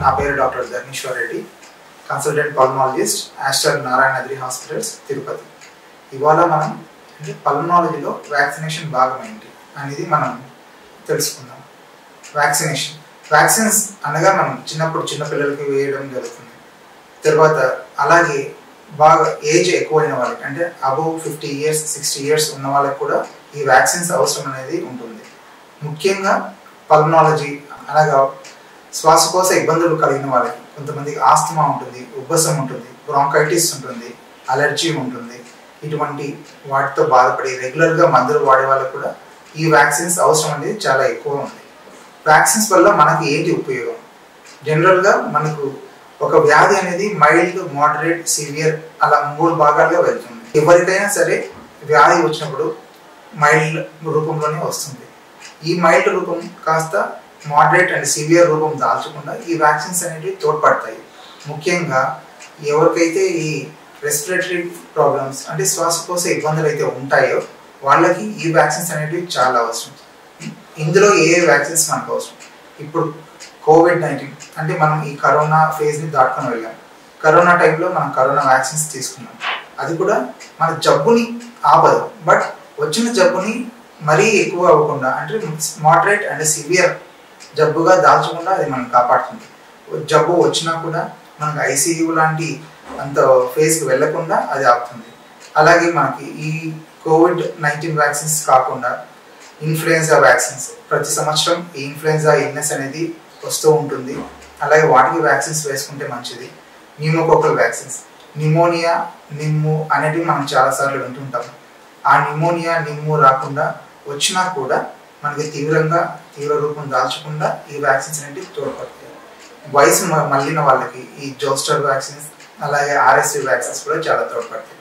నా పేరు doctor Dharmeshwar Reddy, consultant pulmonologist, Aster Narayanagiri hospitals, Tirupati. ఇవాళ మనం పల్మనాలజీలో వ్యాక్సినేషన్ భాగం ఏంటి అనేది మనం తెలుసుకుందాం. వ్యాక్సిన్స్ అనగా మనం చిన్నపిల్లలకి వేయడం జరుగుతుంది. తర్వాత అలాగే బాగా ఏజ్ ఎక్కువైన వాళ్ళకి, అంటే అబోవ్ 50 years 60 years ఉన్న వాళ్ళకి కూడా ఈ వ్యాక్సిన్స్ అవసరం అనేది ఉంటుంది. ముఖ్యంగా పల్మనాలజీ అనగా శ్వాసకోశ ఇబ్బందులు కలిగిన వాళ్ళకి, కొంతమందికి ఆస్తమా ఉంటుంది, ఉబ్బసం ఉంటుంది, బ్రాంకైటిస్ ఉంటుంది, అలర్జీ ఉంటుంది. ఇటువంటి వాటితో బాధపడి రెగ్యులర్గా మందులు వాడే వాళ్ళకి కూడా ఈ వ్యాక్సిన్స్ అవసరం అనేది చాలా ఎక్కువ ఉంది. వ్యాక్సిన్స్ వల్ల మనకి ఏంటి ఉపయోగం? జనరల్గా మనకు ఒక వ్యాధి అనేది మైల్డ్, మోడరేట్, సివియర్ అలా 3 భాగాలుగా వెళ్తుంది. ఎవరికైనా సరే వ్యాధి వచ్చినప్పుడు మైల్డ్ రూపంలోనే వస్తుంది. ఈ మైల్డ్ రూపం కాస్త మోడరేట్ అండ్ సివియర్ రూపం దాల్చకుండా ఈ వ్యాక్సిన్స్ అనేవి తోడ్పడతాయి. ముఖ్యంగా ఎవరికైతే ఈ రెస్పిరేటరీ ప్రాబ్లమ్స్ అంటే శ్వాసకోశ ఇబ్బందులు అయితే ఉంటాయో వాళ్ళకి ఈ వ్యాక్సిన్స్ అనేవి చాలా అవసరం. ఇందులో ఏ వ్యాక్సిన్స్ మనకు అవసరం? ఇప్పుడు COVID-19 అంటే మనం ఈ కరోనా ఫేజ్ని దాటుకొని వెళ్ళాం. కరోనా టైంలో మనం కరోనా వ్యాక్సిన్స్ తీసుకున్నాం. అది కూడా మన జబ్బుని ఆపదు, బట్ వచ్చిన జబ్బుని మరీ ఎక్కువ అవ్వకుండా, అంటే మోడరేట్ అండ్ సివియర్ జబ్బుగా దాల్చకుండా అది మనం కాపాడుతుంది. జబ్బు వచ్చినా కూడా మనకు ICU లాంటి అంత ఫేజ్కి వెళ్లకుండా అది ఆపుతుంది. అలాగే మనకి ఈ COVID-19 వ్యాక్సిన్స్ కాకుండా ఇన్ఫ్లుయెన్జా వ్యాక్సిన్స్, ప్రతి సంవత్సరం ఈ ఇన్ఫ్లుయెన్జా ఇల్నెస్ అనేది వస్తూ ఉంటుంది. అలాగే వాటికి వ్యాక్సిన్స్ వేసుకుంటే మంచిది. న్యూమోకోకల్ వ్యాక్సిన్స్, నిమోనియా, నిమ్ము అనేటివి మనం చాలాసార్లు వింటుంటాం. ఆ నిమోనియా, నిమ్ము రాకుండా వచ్చినా కూడా మనకి తీవ్ర రూపం దాల్చకుండా ఈ వ్యాక్సిన్స్ అనేవి తోడ్పడతాయి. వయసు మళ్ళిన వాళ్ళకి ఈ జోస్టర్ వ్యాక్సిన్స్, అలాగే RSV వ్యాక్సిన్స్ కూడా చాలా తోడ్పడతాయి.